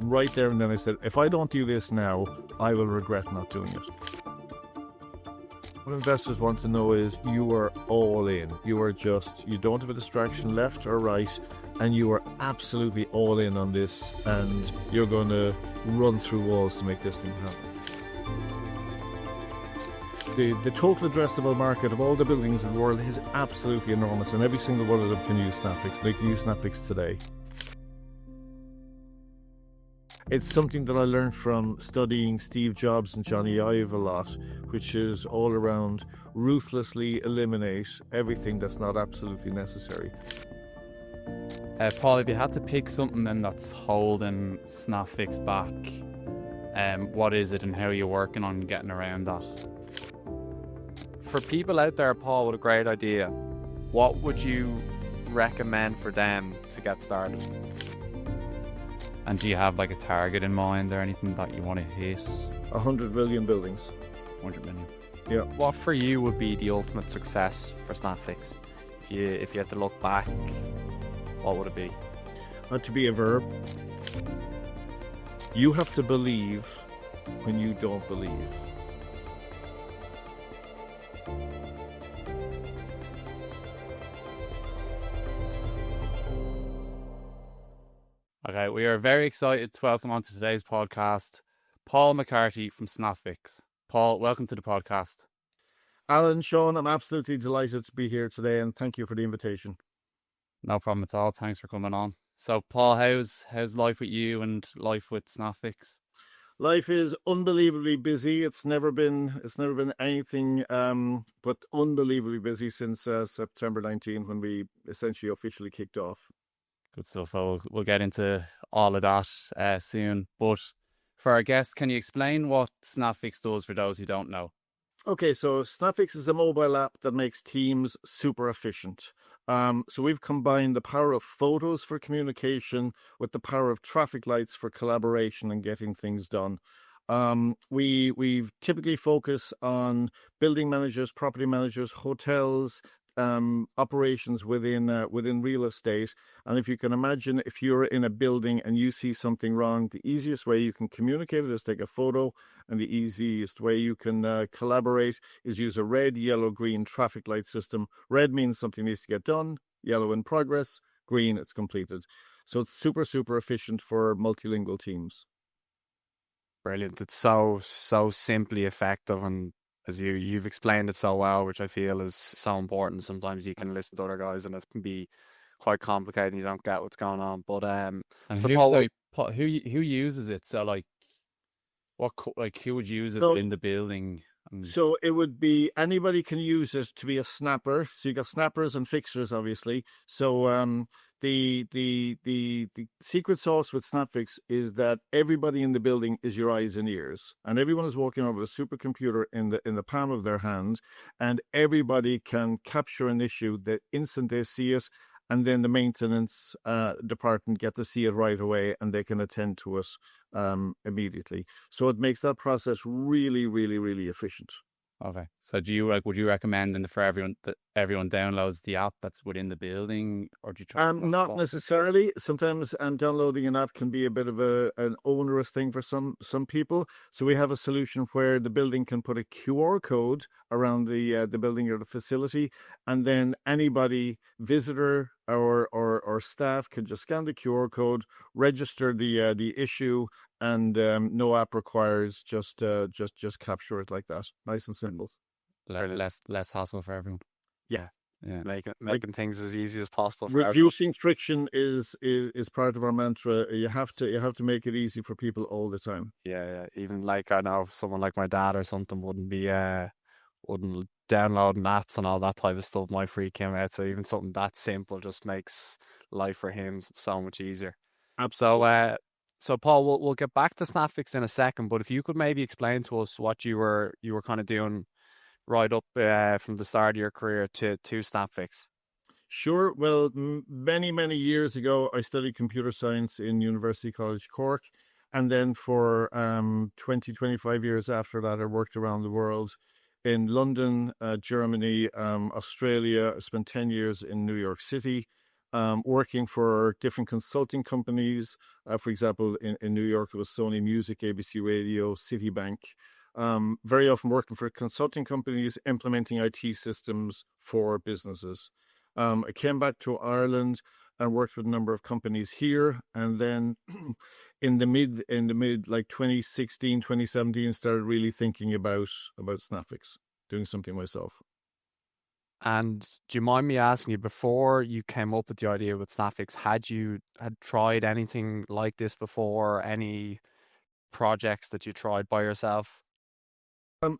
right there and then I said, if I don't do this now, I will regret not doing it. What investors want to know is you are all in. You don't have a distraction left or right, and you are absolutely all in on this, and you're going to run through walls to make this thing happen. The total addressable market of all the buildings in the world is absolutely enormous, and every single one of them can use Snapfix. They can use Snapfix today. It's something that I learned from studying Steve Jobs and Johnny Ive a lot, which is all around ruthlessly eliminate everything that's not absolutely necessary. Paul, if you had to pick something then that's holding Snapfix back, what is it and how are you working on getting around that? For people out there, Paul, with a great idea, what would you recommend for them to get started? And do you have like a target in mind or anything that you want to hit? 100 million buildings. 100 million. Yeah. What for you would be the ultimate success for Snapfix? If you had to look back, what would it be? To be a verb. You have to believe when you don't believe. Okay, we are very excited to welcome onto today's podcast Paul McCarthy from Snapfix. Paul, welcome to the podcast. Alan, Sean, I'm absolutely delighted to be here today, and thank you for the invitation. No problem at all. Thanks for coming on. So, Paul, how's life with you and life with Snapfix? Life is unbelievably busy. It's never been anything but unbelievably busy since September 19, when we essentially officially kicked off. Good stuff. We'll get into all of that soon. But for our guests, can you explain what Snapfix does for those who don't know? Okay, so Snapfix is a mobile app that makes teams super efficient. So we've combined the power of photos for communication with the power of traffic lights for collaboration and getting things done. We typically focus on building managers, property managers, hotels, operations within real estate. And if you can imagine, if you're in a building and you see something wrong, the easiest way you can communicate it is take a photo, and the easiest way you can collaborate is use a red, yellow, green traffic light system. Red means something needs to get done, yellow in progress, green it's completed. So it's super, super efficient for multilingual teams. Brilliant. It's so simply effective, and as you've explained it so well, which I feel is so important. Sometimes you can listen to other guys and it can be quite complicated and you don't get what's going on. But And so who uses it? So like, who would use it in the building? So it would be anybody can use it to be a snapper. So you got snappers and fixers, obviously. So the secret sauce with Snapfix is that everybody in the building is your eyes and ears, and everyone is walking around with a supercomputer in the palm of their hand, and everybody can capture an issue the instant they see it, and then the maintenance department get to see it right away, and they can attend to it immediately. So it makes that process really, really, really efficient. Okay. So would you recommend for everyone that everyone downloads the app that's within the building, or do you not necessarily. Sometimes downloading an app can be a bit of an onerous thing for some people. So we have a solution where the building can put a QR code around the building or the facility, and then anybody, visitor or staff, can just scan the QR code, register the issue, and no app requires, just capture it like that. Nice and simple. Less hassle for everyone. Yeah. Making things as easy as possible. Reducing friction is part of our mantra. You have to make it easy for people all the time. Yeah. Even like, I know someone like my dad or something wouldn't downloading apps and all that type of stuff might freak him out. So even something that simple just makes life for him so much easier. Absolutely. So Paul, we'll get back to Snapfix in a second, but if you could maybe explain to us what you were kind of doing right up from the start of your career to Snapfix. Sure. Well, many years ago, I studied computer science in University College Cork, and then for 25 years after that, I worked around the world in London, Germany, Australia. I spent 10 years in New York City. working for different consulting companies. For example, in New York, it was Sony Music, ABC Radio, Citibank. Very often working for consulting companies, implementing IT systems for businesses. I came back to Ireland and worked with a number of companies here, and then in the mid like 2016, 2017, started really thinking about Snapfix, doing something myself. And do you mind me asking you, before you came up with the idea with Snapfix, had tried anything like this before? Any projects that you tried by yourself?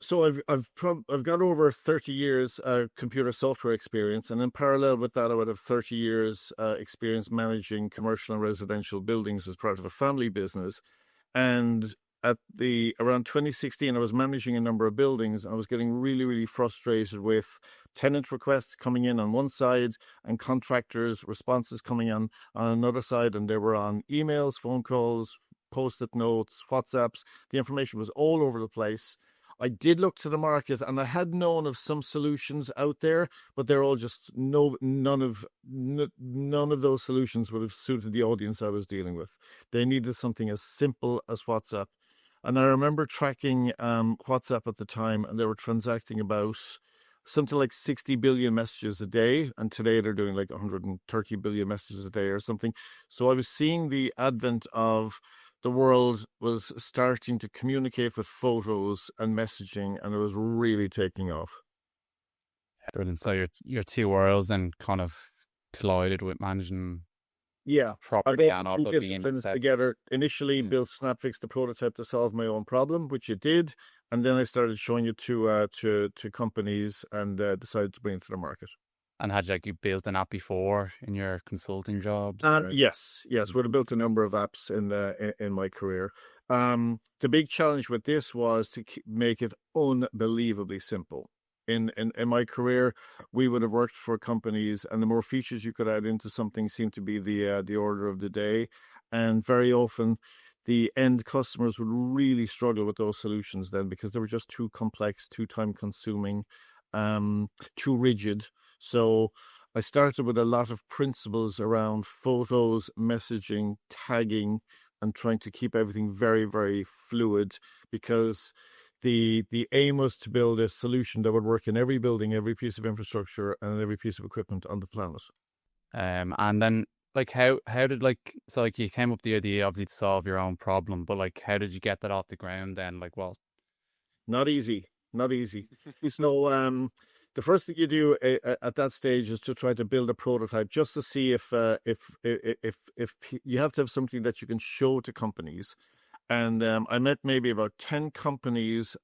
So I've got over 30 years computer software experience, and in parallel with that, I would have 30 years experience managing commercial and residential buildings as part of a family business. And at the around 2016, I was managing a number of buildings. I was getting really, really frustrated with tenant requests coming in on one side and contractors' responses coming on another side, and they were on emails, phone calls, post-it notes, WhatsApps. The information was all over the place. I did look to the market, and I had known of some solutions out there, but they're all just none of those solutions would have suited the audience I was dealing with. They needed something as simple as WhatsApp. And I remember tracking WhatsApp at the time, and they were transacting about something like 60 billion messages a day. And today they're doing like 130 billion messages a day or something. So I was seeing the advent of the world was starting to communicate with photos and messaging, and it was really taking off. Brilliant. So your two worlds then kind of collided with managing Yeah, I property brought and the two also being disciplines together. Initially, built Snapfix, the prototype, to solve my own problem, which it did, and then I started showing it to companies and decided to bring it to the market. And had you built an app before in your consulting jobs? Yes, would have built a number of apps in my career. The big challenge with this was to make it unbelievably simple. In my career, we would have worked for companies, and the more features you could add into something seemed to be the order of the day. And very often, the end customers would really struggle with those solutions then, because they were just too complex, too time consuming, too rigid. So I started with a lot of principles around photos, messaging, tagging, and trying to keep everything very, very fluid, because the aim was to build a solution that would work in every building, every piece of infrastructure, and every piece of equipment on the planet. And then how did so you came up with the idea obviously to solve your own problem, but how did you get that off the ground then? Not easy. So the first thing you do at that stage is to try to build a prototype, just to see if you have to have something that you can show to companies. And I met maybe about 10 companies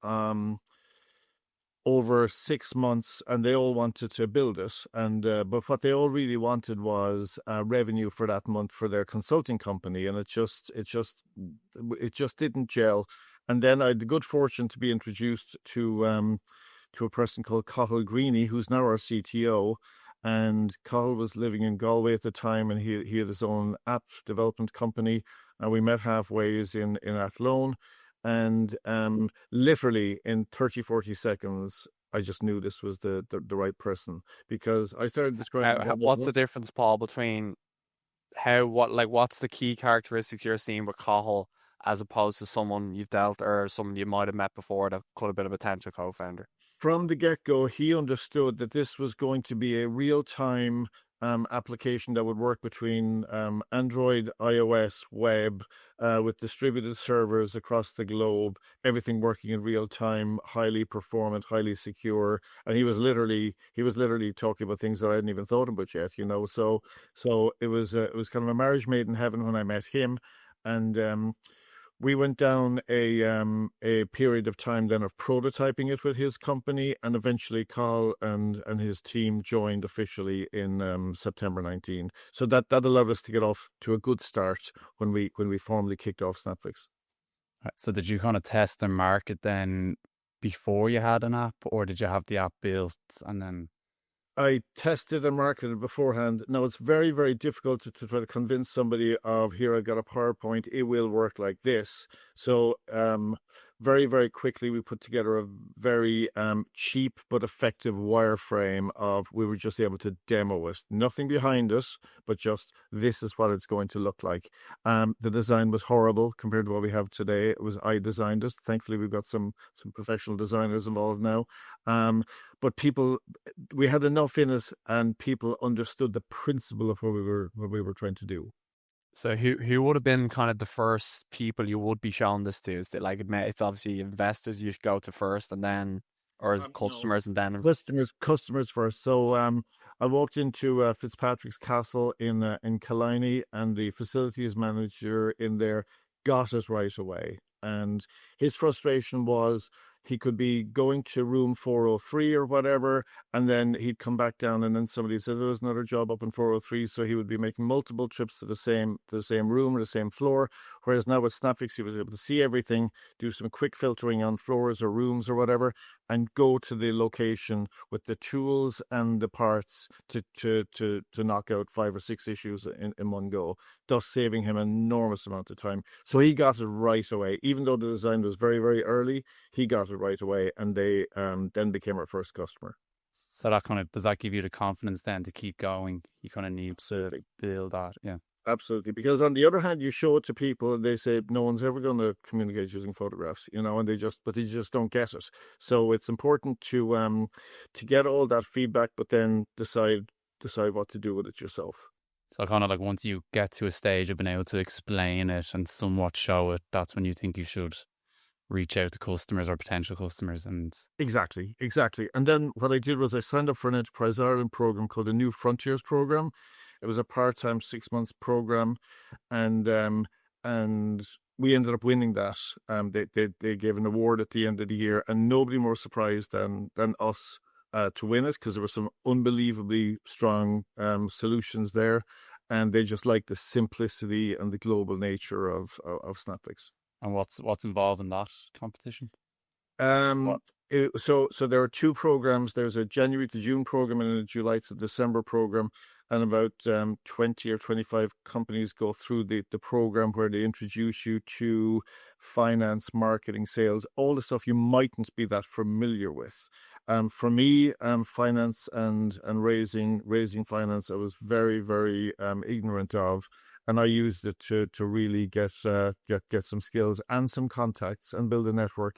over 6 months, and they all wanted to build it. And but what they all really wanted was revenue for that month for their consulting company, and it just didn't gel. And then I had the good fortune to be introduced to a person called Cathal Greeny, who's now our CTO. And Cathal was living in Galway at the time, and he had his own app development company. And we met halfway in Athlone. And literally in 30, 40 seconds, I just knew this was the right person, because I started describing... What's the difference, Paul, between what's the key characteristics you're seeing with Cathal as opposed to someone you've dealt or someone you might have met before that could have been a potential co-founder? From the get-go, he understood that this was going to be a real-time application that would work between Android, iOS, web, with distributed servers across the globe, everything working in real time, highly performant, highly secure. And he was literally talking about things that I hadn't even thought about yet, So it was kind of a marriage made in heaven when I met him. And we went down a period of time then of prototyping it with his company, and eventually Carl and his team joined officially in September 19. So that allowed us to get off to a good start when we formally kicked off Snapfix. Right. So did you kind of test the market then before you had an app, or did you have the app built and then... I tested and marketed beforehand. Now, it's very, very difficult to try to convince somebody of, here, I got a PowerPoint, it will work like this. So very, very quickly we put together a very cheap but effective wireframe of, we were just able to demo it. Nothing behind us, but just this is what it's going to look like. The design was horrible compared to what we have today. I designed it. Thankfully, we've got some professional designers involved now. But we had enough in us, and people understood the principle of what we were trying to do. So who would have been kind of the first people you would be showing this to? Is it like it's obviously investors you should go to first, and then, or is it No, customers and then customers first. So I walked into Fitzpatrick's Castle in Killiney, and the facilities manager in there got it right away. And his frustration was, he could be going to room 403 or whatever, and then he'd come back down, and then somebody said there was another job up in 403, so he would be making multiple trips to the same room or the same floor. Whereas now with Snapfix, he was able to see everything, do some quick filtering on floors or rooms or whatever, and go to the location with the tools and the parts to knock out 5 or 6 issues in one go, thus saving him an enormous amount of time. So he got it right away. Even though the design was very, very early, he got it right away, and they then became our first customer. So does that give you the confidence then to keep going? You kind of need to build that, yeah. Absolutely, because on the other hand, you show it to people and they say no one's ever going to communicate using photographs, and they just don't get it. So it's important to get all that feedback, but then decide what to do with it yourself. So kind of like once you get to a stage of being able to explain it and somewhat show it, that's when you think you should reach out to customers or potential customers. And Exactly. And then what I did was I signed up for an Enterprise Ireland program called the New Frontiers program. It was a part-time 6-month program, and we ended up winning that. They gave an award at the end of the year, and nobody more surprised than us to win it, because there were some unbelievably strong solutions there, and they just liked the simplicity and the global nature of Snapfix. And what's involved in that competition? So there are 2 programs. There's a January to June program and a July to December program, and about 20 or 25 companies go through the program, where they introduce you to finance, marketing, sales, all the stuff you mightn't be that familiar with. For me, finance and raising finance, I was very, very ignorant of. And I used it to really get some skills and some contacts and build a network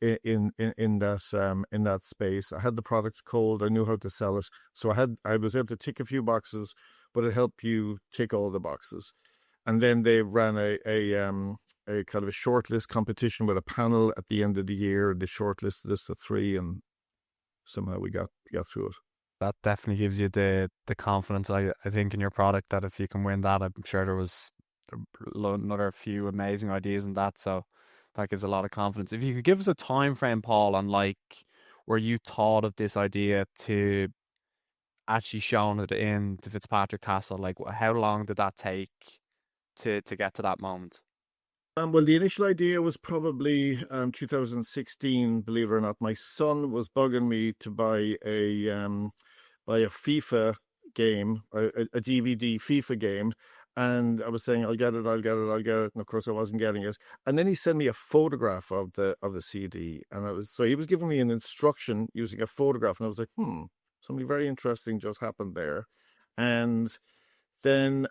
in that space. I had the product cold. I knew how to sell it, so I was able to tick a few boxes, but it helped you tick all the boxes. And then they ran a kind of a shortlist competition with a panel at the end of the year. They shortlisted us to 3, and somehow we got through it. that definitely gives you the confidence, I think, in your product, that if you can win that, I'm sure there was another few amazing ideas in that, so that gives a lot of confidence. If you could give us a time frame, Paul, on like where you thought of this idea to actually showing it in the Fitzpatrick Castle, like how long did that take to get to that moment? Well, the initial idea was probably 2016. Believe it or not, my son was bugging me to buy a FIFA game, a DVD FIFA game, and I was saying I'll get it, and of course I wasn't getting it. And then he sent me a photograph of the CD, and he was giving me an instruction using a photograph, and I was like, something very interesting just happened there. And then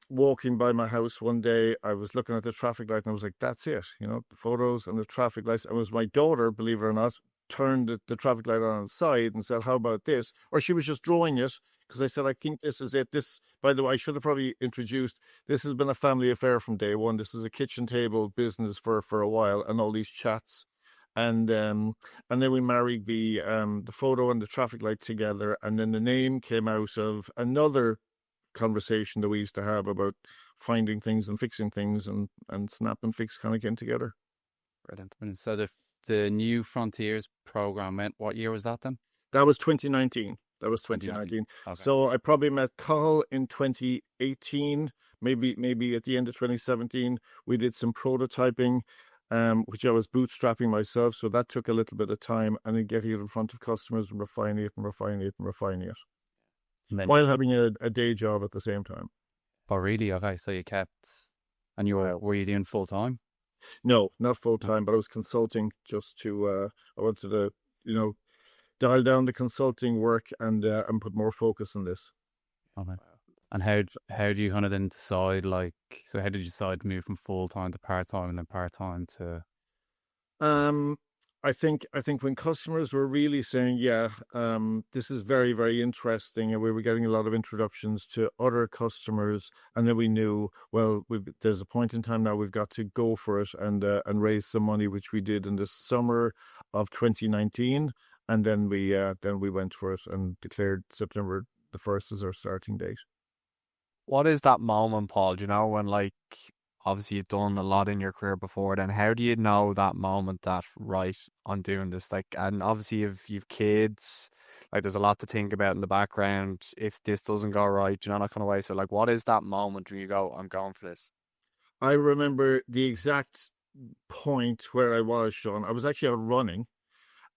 walking by my house one day, I was looking at the traffic light, and I was like, that's it, the photos and the traffic lights. It was my daughter, believe it or not, turned the traffic light on its side and said, how about this? Or she was just drawing it, because I said, I think this is it. This, by the way, I should have probably introduced, this has been a family affair from day one. This is a kitchen table business for a while, and all these chats. And then we married the photo and the traffic light together, and then the name came out of another conversation that we used to have about finding things and fixing things, and Snap and Fix kind of came together. Brilliant. So the New Frontiers program what year was that then? That was 2019. Okay. So I probably met Carl in 2018, maybe at the end of 2017. We did some prototyping, which I was bootstrapping myself, so that took a little bit of time, and then getting it in front of customers and refining it. While having a day job at the same time. Oh, really? Okay, so you kept, and were you doing full time? No, not full time, but I was consulting just to. I wanted to, you know, dial down the consulting work and put more focus on this. Okay. And how do you kind of then decide, like, so how did you decide to move from full time to part time and then part time to? Um, I think when customers were really saying, yeah, this is very, very interesting, and we were getting a lot of introductions to other customers, and then we knew, well, there's a point in time now we've got to go for it and raise some money, which we did in the summer of 2019, and then we went for it and declared September the 1st as our starting date. What is that moment, Paul? Do you know when, like, obviously you've done a lot in your career before, then how do you know that moment that, right, I'm doing this? Like, and obviously you've kids, like, there's a lot to think about in the background. If this doesn't go right, you know, that kind of way. So, like, what is that moment where you go, I'm going for this? I remember the exact point where I was, Sean. I was actually out running.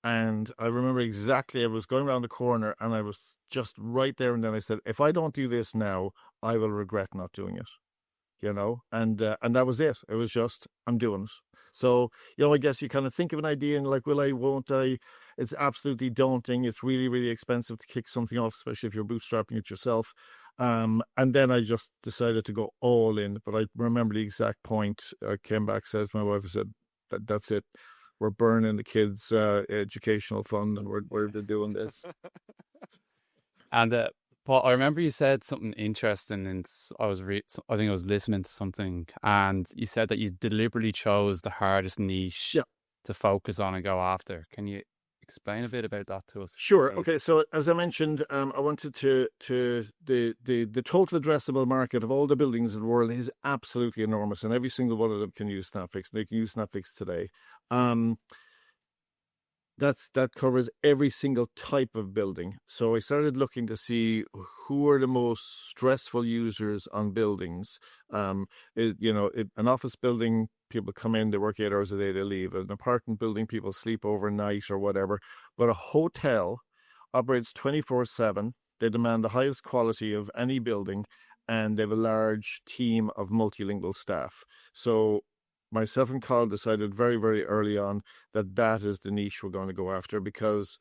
And I remember exactly, I was going around the corner and I was just right there. And then I said, if I don't do this now, I will regret not doing it, and that was it. It was just, I'm doing it. So, I guess you kind of think of an idea and like, will I, won't I? It's absolutely daunting. It's really, really expensive to kick something off, especially if you're bootstrapping it yourself. And then I just decided to go all in. But I remember the exact point. I came back, said to my wife, I said, that's it. We're burning the kids' educational fund, and we're doing this. And Paul, I remember you said something interesting, and I think I was listening to something, and you said that you deliberately chose the hardest niche Yeah. to focus on and go after. Can you explain a bit about that to us? Sure. Okay. So as I mentioned, I wanted to the total addressable market of all the buildings in the world is absolutely enormous, and every single one of them can use Snapfix. They can use Snapfix today. That covers every single type of building. So I started looking to see who are the most stressful users on buildings. An office building, people come in, they work 8 hours a day, they leave. An apartment building, people sleep overnight or whatever. But a hotel operates 24/7. They demand the highest quality of any building, and they have a large team of multilingual staff. So myself and Carl decided very, very early on that is the niche we're going to go after, because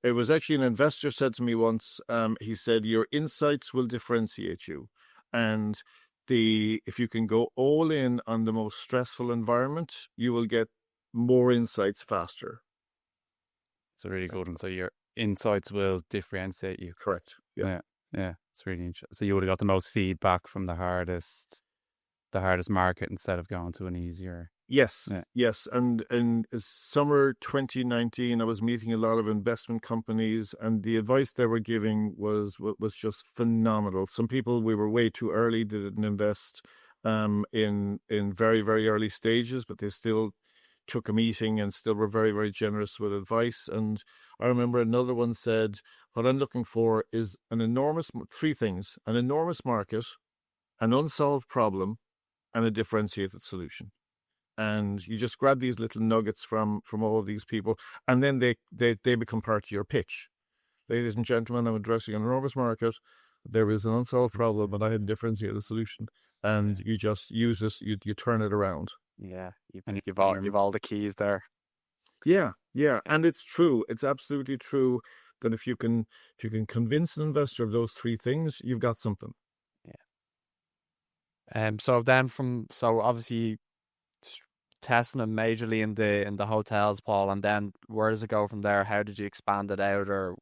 it was actually an investor said to me once, he said, your insights will differentiate you. And if you can go all in on the most stressful environment, you will get more insights faster. It's a really good one. So your insights will differentiate you. Correct. Yeah. It's really interesting. So you would have got the most feedback from the hardest market instead of going to an easier. Yes, Yeah. yes. And in summer 2019, I was meeting a lot of investment companies, and the advice they were giving was just phenomenal. Some people, we were way too early, they didn't invest in very, very early stages, but they still took a meeting and still were very, very generous with advice. And I remember another one said, what I'm looking for is three things: an enormous market, an unsolved problem, and a differentiated solution. And you just grab these little nuggets from all of these people, and then they become part of your pitch. Ladies and gentlemen, I'm addressing an enormous market. There is an unsolved problem, but I had a differentiated solution. And you just use this, you turn it around. Yeah, And you've all the keys there. Yeah. And it's true. It's absolutely true that if you can convince an investor of those three things, you've got something. So obviously testing them majorly in the hotels, Paul, and then where does it go from there? How did you expand it out, or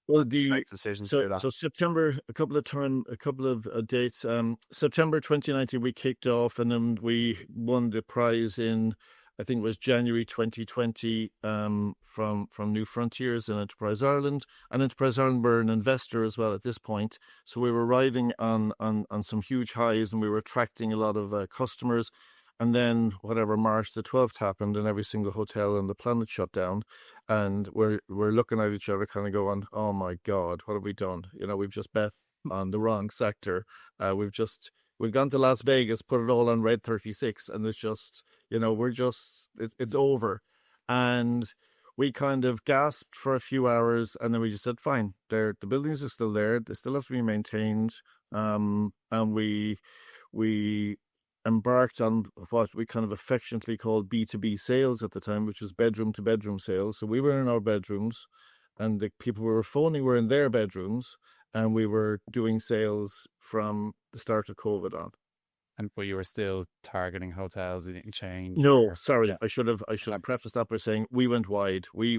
Well, make decisions to do that? So September, a couple of dates. September 2019, we kicked off, and then we won the prize in, I think it was January 2020, from New Frontiers in Enterprise Ireland. And Enterprise Ireland were an investor as well at this point, so we were riding on some huge highs, and we were attracting a lot of customers. And then whatever, March the 12th happened, and every single hotel on the planet shut down. And we're looking at each other kind of going, oh my God, what have we done? We've just bet on the wrong sector. We've gone to Las Vegas, put it all on red 36, and it's just, it's over. And we kind of gasped for a few hours, and then we just said, fine, the buildings are still there. They still have to be maintained. And we embarked on what we kind of affectionately called B2B sales at the time, which was bedroom to bedroom sales. So we were in our bedrooms, and the people we were phoning were in their bedrooms, and we were doing sales from the start of COVID on. But you were still targeting hotels. You didn't change. No, sorry, Yeah. I should have prefaced that by saying we went wide. We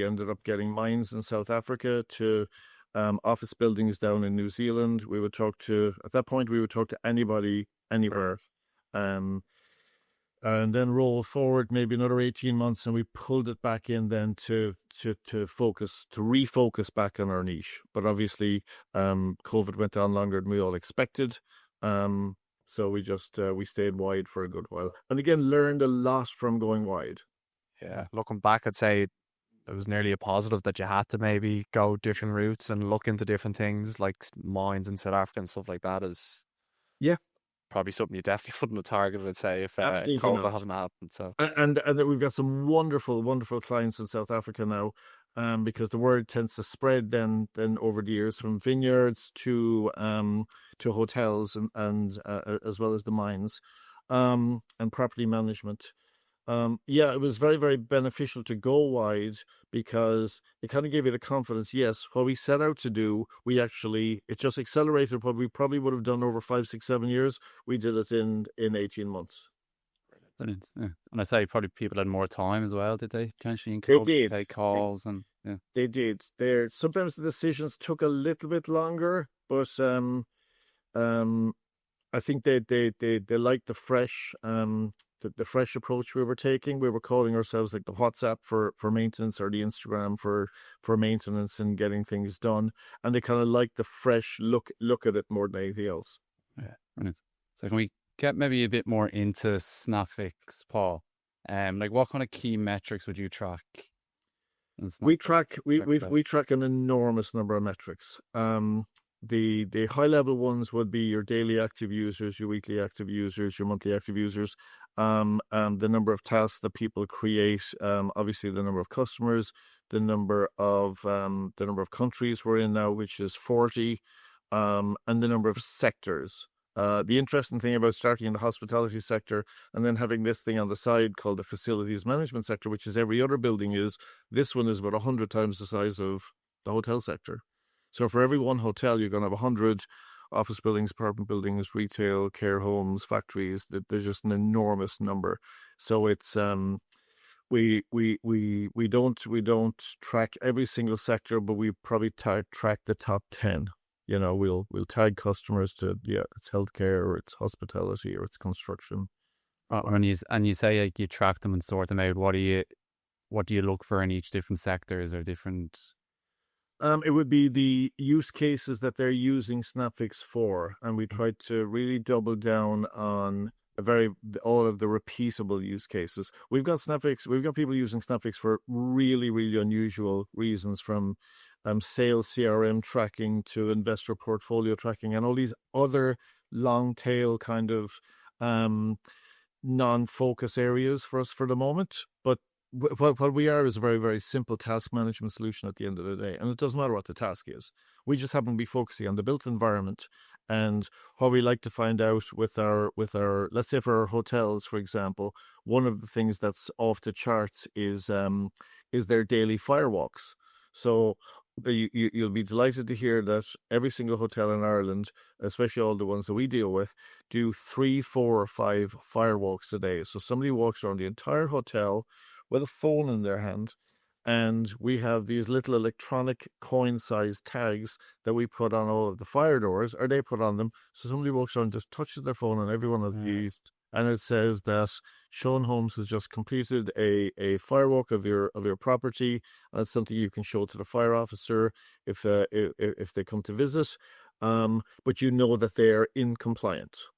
ended up getting mines in South Africa to office buildings down in New Zealand. At that point we would talk to anybody anywhere. Um, and then roll forward maybe another 18 months, and we pulled it back in then to refocus back on our niche. But obviously, COVID went on longer than we all expected. So we just we stayed wide for a good while, and again learned a lot from going wide. Yeah, looking back, I'd say it was nearly a positive that you had to maybe go different routes and look into different things like mines in South Africa and stuff like that. Is Yeah, probably something you definitely wouldn't have targeted, I'd say, if absolutely COVID not. hadn't happened. So And we've got some wonderful clients in South Africa now, because the word tends to spread then over the years, from vineyards to hotels and as well as the mines, and property management. Yeah, it was very, very beneficial to go wide because it kind of gave you the confidence. Yes, what we set out to do, it just accelerated what we probably would have done over 5, 6, 7 years. We did it in 18 months. Brilliant. Yeah. And I say probably people had more time as well, did they? Potentially in They COVID, did. take calls and yeah. They did. Sometimes the decisions took a little bit longer, but I think they liked the fresh the fresh approach we were taking. We were calling ourselves like the WhatsApp for maintenance, or the Instagram for maintenance and getting things done, and they kind of liked the fresh look at it more than anything else. Yeah, brilliant. So can we get maybe a bit more into Snapfix, Paul? Like what kind of key metrics would you track? We track an enormous number of metrics. The high level ones would be your daily active users, your weekly active users, your monthly active users, the number of tasks that people create, obviously the number of customers, the number of countries we're in now, which is 40, and the number of sectors. The interesting thing about starting in the hospitality sector and then having this thing on the side called the facilities management sector, which is every other building, is this one is about 100 times the size of the hotel sector. So for every one hotel, you're going to have 100 office buildings, apartment buildings, retail, care homes, factories. There's just an enormous number. So it's we don't track every single sector, but we probably track the top 10. You know, we'll tag customers to, it's healthcare or it's hospitality or it's construction. And you say like you track them and sort them out. What do you look for in each different sectors or different? It would be the use cases that they're using Snapfix for, and we tried to really double down on all of the repeatable use cases. We've got people using Snapfix for really, really unusual reasons, from sales CRM tracking to investor portfolio tracking and all these other long tail kind of non-focus areas for us for the moment. But what we are is a very, very simple task management solution at the end of the day. And it doesn't matter what the task is. We just happen to be focusing on the built environment. And what we like to find out with our, let's say for our hotels, for example, one of the things that's off the charts is their daily firewalks. So you'll be delighted to hear that every single hotel in Ireland, especially all the ones that we deal with, do 3, 4, or 5 firewalks a day. So somebody walks around the entire hotel with a phone in their hand, and we have these little electronic coin-sized tags that we put on all of the fire doors, or they put on them. So somebody walks around and just touches their phone on every one of these, and it says that Sean Holmes has just completed a firewalk of your property. That's something you can show to the fire officer if they come to visit. But you know that they are in compliance.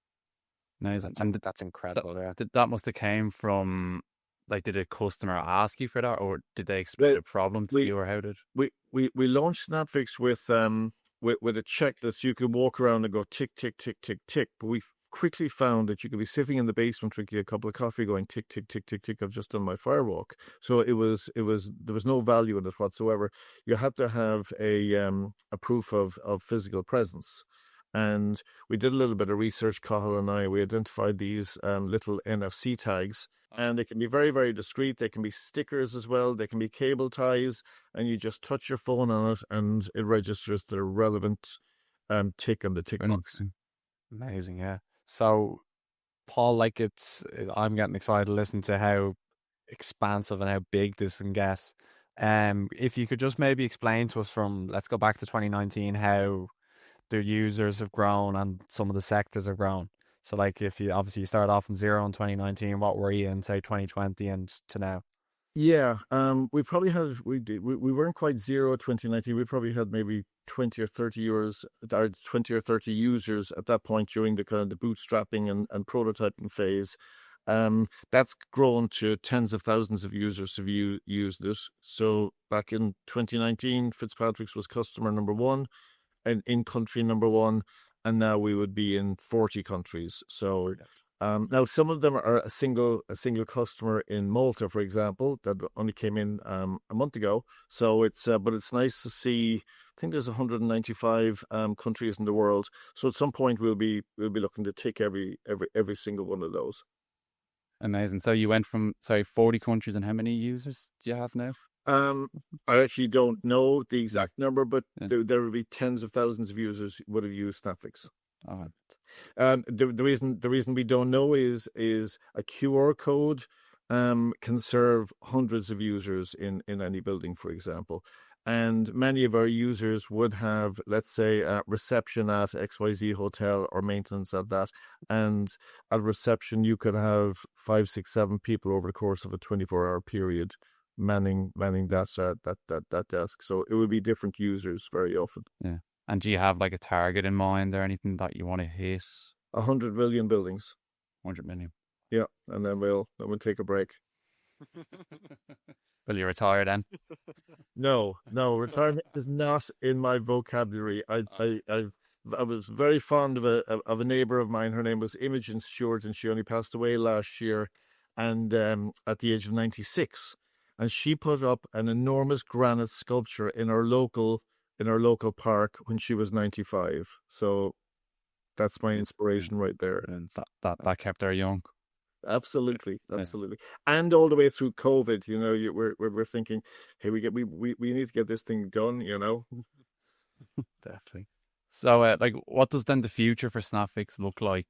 Nice. and that's incredible. That must have came from, like, did a customer ask you for that, or did they explain a problem to you, or how did we launched Snapfix with a checklist? You can walk around and go tick tick tick tick tick, but we quickly found that you could be sitting in the basement drinking a cup of coffee going tick tick tick tick tick, I've just done my firewalk. So there was no value in it whatsoever. You had to have a proof of physical presence. And we did a little bit of research, Cathal and I. We identified these little NFC tags, and they can be very, very discreet. They can be stickers as well. They can be cable ties, and you just touch your phone on it, and it registers the relevant tick on the tick Very box. interesting. Amazing, yeah. So, Paul, like I'm getting excited to listen to how expansive and how big this can get. If you could just maybe explain to us from, let's go back to 2019, how the users have grown and some of the sectors have grown. So, like, if you obviously you started off from zero in 2019, what were you in, say, 2020 and to now? Yeah, we probably had we weren't quite zero 2019. We probably had maybe 20 or 30 euros or 20 or 30 users at that point during the kind of the bootstrapping and prototyping phase. That's grown to tens of thousands of users have used it. So back in 2019, Fitzpatrick's was customer number one and in country number one, and now we would be in 40 countries. So now some of them are a single customer in Malta, for example, that only came in a month ago. So it's but it's nice to see. I think there's 195 countries in the world. So at some point we'll be looking to tick every single one of those. Amazing. So you went from 40 countries, and how many users do you have now? I actually don't know the exact number, but Yeah. there will be tens of thousands of users would have used Snapfix. Oh, The reason we don't know is a QR code can serve hundreds of users in any building, for example. And many of our users would have, let's say, reception at XYZ hotel or maintenance at that. And at reception, you could have 5, 6, 7 people over the course of a 24-hour period manning that desk. So it would be different users very often. yeah. And do you have like a target in mind or anything that you want to hit? 100 million buildings. 100 million. Yeah, and then we'll take a break. Will you retire then? No, retirement is not in my vocabulary. I was very fond of a neighbor of mine. Her name was Imogen Stewart, and she only passed away last year, and at the age of 96. And she put up an enormous granite sculpture in our local park when she was 95. So that's my inspiration right there. And that kept her young. Absolutely. And all the way through COVID, we're thinking, hey, we need to get this thing done, Definitely. So, like, what does then the future for Snapfix look like?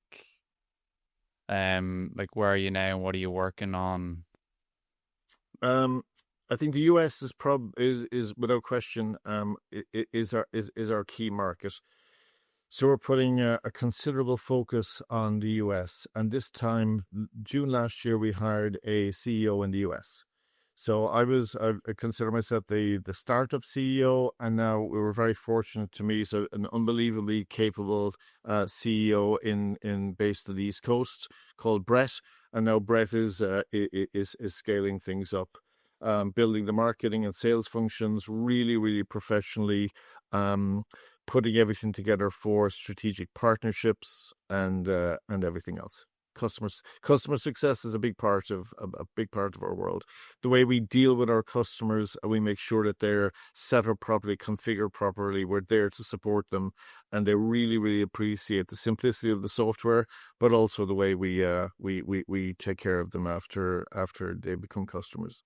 Like, where are you now? What are you working on? I think the US is without question is our key market. So we're putting a considerable focus on the US, and this time, June last year, we hired a CEO in the US. So I consider myself the startup CEO, and now we were very fortunate to meet an unbelievably capable CEO based on the East Coast called Brett, and now Brett is scaling things up. Building the marketing and sales functions really, really professionally, putting everything together for strategic partnerships and everything else. Customer success is a big part of our world. The way we deal with our customers, and we make sure that they're set up properly, configured properly. We're there to support them, and they really, really appreciate the simplicity of the software, but also the way we take care of them after they become customers.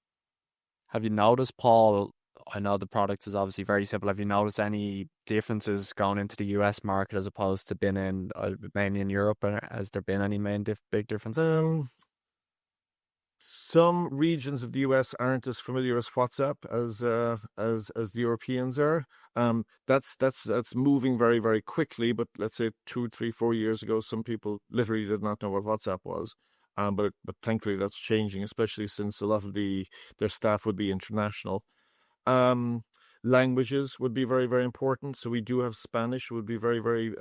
Have you noticed, Paul? I know the product is obviously very simple. Have you noticed any differences going into the US market as opposed to being in mainly in Europe? And has there been any big differences? Some regions of the US aren't as familiar as WhatsApp as the Europeans are. That's moving very, very quickly. But let's say 2, 3, 4 years ago, some people literally did not know what WhatsApp was. But thankfully that's changing, especially since a lot of their staff would be international. Languages would be very, very important. So we do have Spanish, would be very, very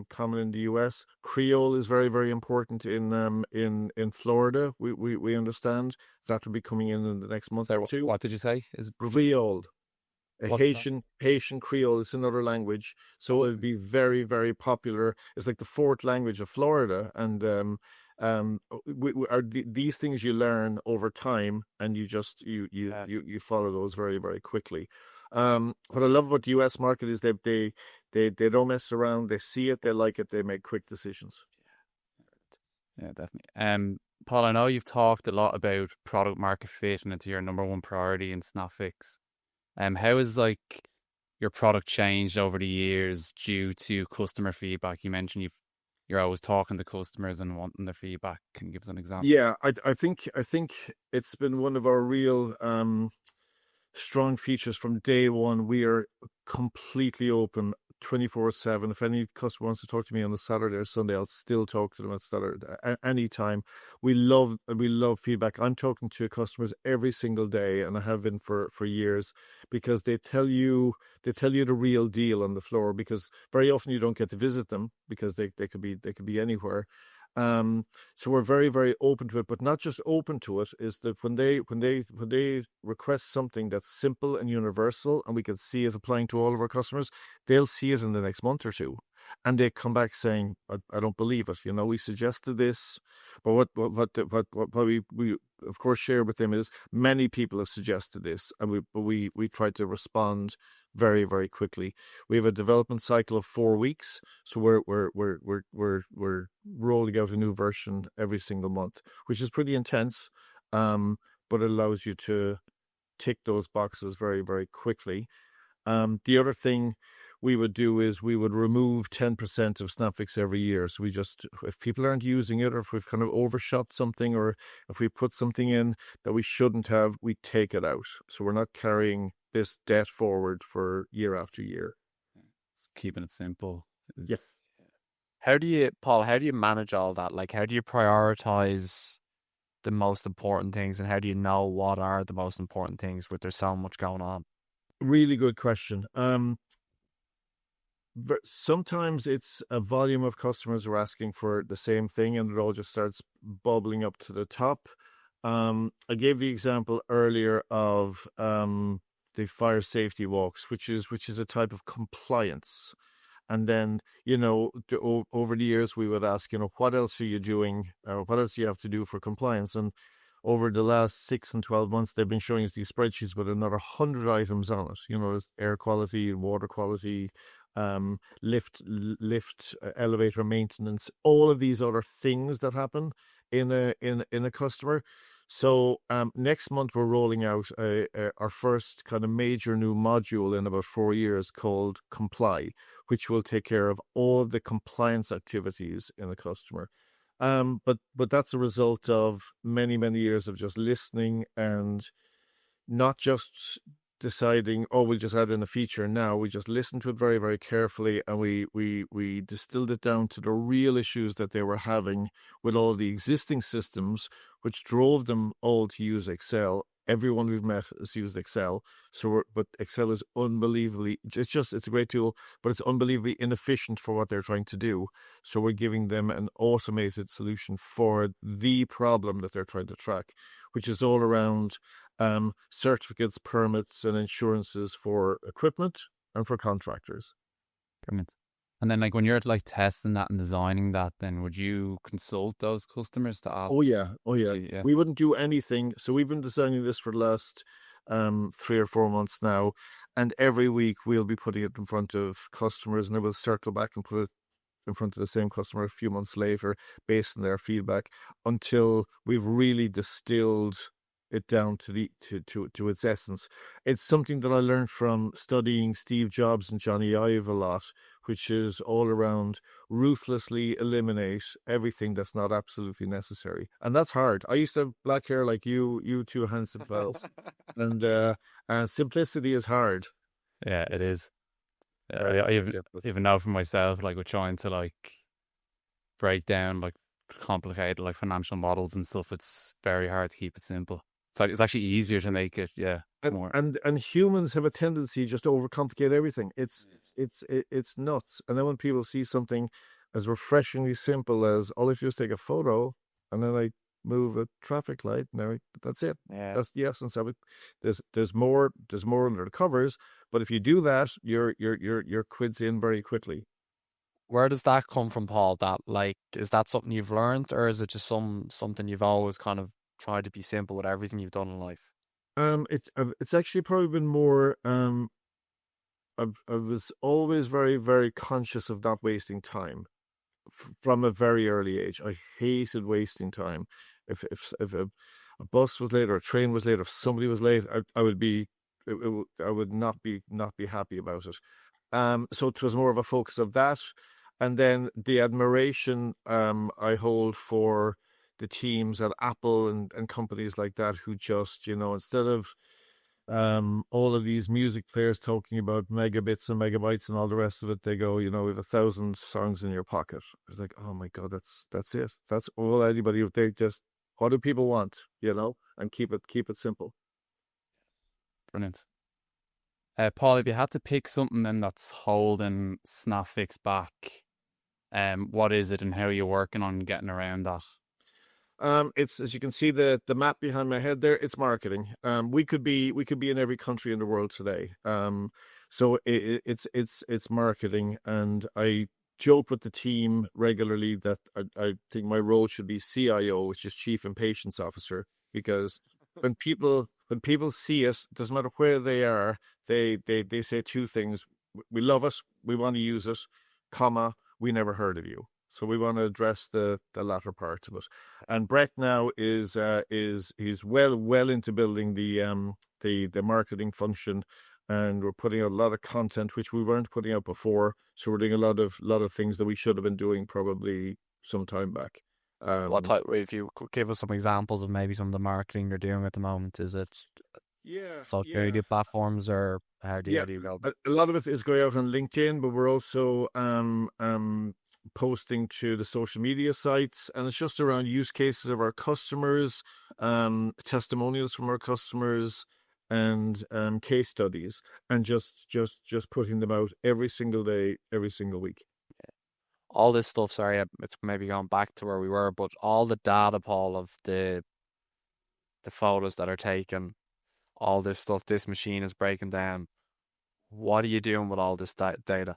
common in the US. Creole is very, very important in Florida. We understand that will be coming in the next month or two. What did you say? Is Creole. What's Haitian Creole is another language, so it'd be very, very popular. It's like the fourth language of Florida, and these things you learn over time, and you just you follow those very, very quickly. What I love about the US market is that They don't mess around. They see it, they like it, they make quick decisions. Yeah, definitely. Paul, I know you've talked a lot about product market fit and it's your number one priority in Snapfix. How has like your product changed over the years due to customer feedback? You mentioned you're always talking to customers and wanting their feedback. Can you give us an example? Yeah, I think it's been one of our real strong features from day one. We are completely open 24/7. If any customer wants to talk to me on a Saturday or Sunday, I'll still talk to them at Saturday anytime. We love feedback. I'm talking to customers every single day, and I have been for years, because they tell you the real deal on the floor, because very often you don't get to visit them because they could be anywhere. So we're very, very open to it, but not just open to it, is that when they request something that's simple and universal and we can see it applying to all of our customers, they'll see it in the next month or two. And they come back saying, I don't believe it. We suggested this, but what we of course share with them is many people have suggested this, and we try to respond very, very quickly. We have a development cycle of 4 weeks, so we're rolling out a new version every single month, which is pretty intense, but it allows you to tick those boxes very, very quickly. The other thing we would do is we would remove 10% of Snapfix every year. So if people aren't using it, or if we've kind of overshot something, or if we put something in that we shouldn't have, we take it out. So we're not carrying this debt forward for year after year. Keeping it simple. Yes. Paul, how do you manage all that? Like, how do you prioritize the most important things, and how do you know what are the most important things with there's so much going on? Really good question. Sometimes it's a volume of customers who are asking for the same thing, and it all just starts bubbling up to the top. I gave the example earlier of the fire safety walks, which is a type of compliance. And then, over the years, we would ask, what else are you doing? Or what else do you have to do for compliance? And over the last 6 and 12 months, they've been showing us these spreadsheets with another 100 items on it. There's air quality, water quality, lift, elevator maintenance, all of these other things that happen in a customer. So next month we're rolling out our first kind of major new module in about 4 years called Comply, which will take care of all of the compliance activities in a customer. But that's a result of many, many years of just listening and not just deciding, we'll just add in a feature now. We just listened to it very, very carefully, and we distilled it down to the real issues that they were having with all the existing systems, which drove them all to use Excel. Everyone we've met has used Excel. But Excel is unbelievably, it's a great tool, but it's unbelievably inefficient for what they're trying to do. So we're giving them an automated solution for the problem that they're trying to track, which is all around certificates, permits, and insurances for equipment and for contractors. Brilliant. And then, like, when you're like testing that and designing that, then would you consult those customers to ask? Oh yeah. Yeah. We wouldn't do anything. So we've been designing this for the last 3 or 4 months now, and every week we'll be putting it in front of customers, and then we'll circle back and put it in front of the same customer a few months later based on their feedback, until we've really distilled it down to its essence. It's something that I learned from studying Steve Jobs and Johnny Ive a lot, which is all around ruthlessly eliminate everything that's not absolutely necessary. And that's hard. I used to have black hair like you two handsome fellas. and simplicity is hard. Yeah, it is. Right. I even know for myself, like, we're trying to like break down like complicated like financial models and stuff. It's very hard to keep it simple. It's actually easier to make it, more. And humans have a tendency just to overcomplicate everything. It's nuts. And then when people see something as refreshingly simple as, all if you just take a photo and then I move a traffic light, that's it. Yeah. That's the essence of it. There's more under the covers, but if you do that, your quid's in very quickly. Where does that come from, Paul? That, like, is that something you've learned, or is it just something you've always kind of tried to be simple with everything you've done in life? It's actually probably been more. I was always very, very conscious of not wasting time from a very early age. I hated wasting time. If a bus was late or a train was late, or if somebody was late, I would be I would not be happy about it. So it was more of a focus of that, and then the admiration I hold for the teams at Apple and companies like that who just, instead of all of these music players talking about megabits and megabytes and all the rest of it, they go, we have 1,000 songs in your pocket. It's like, oh my God, that's it. That's all anybody, they just, what do people want, and keep it simple. Brilliant. Paul, if you had to pick something then that's holding Snapfix back, what is it and how are you working on getting around that? It's, as you can see the map behind my head there, it's marketing. We could be in every country in the world today. So it's marketing, and I joke with the team regularly that I think my role should be CIO, which is Chief Impatience Officer, because when people see us, it doesn't matter where they are, they say two things: we love it, we want to use it, comma, we never heard of you. So we want to address the latter part of it. And Brett now is he's well into building the marketing function, and we're putting out a lot of content which we weren't putting out before. So we're doing a lot of things that we should have been doing probably some time back. What type? If you could give us some examples of maybe some of the marketing you're doing at the moment, is it social media platforms, or how do you go? A lot of it is going out on LinkedIn, but we're also posting to the social media sites, and it's just around use cases of our customers, testimonials from our customers, and case studies, and just putting them out every single day, every single week. All this stuff, sorry, it's maybe going back to where we were, but all the data, Paul, of the photos that are taken, all this stuff, this machine is breaking down. What are you doing with all this data?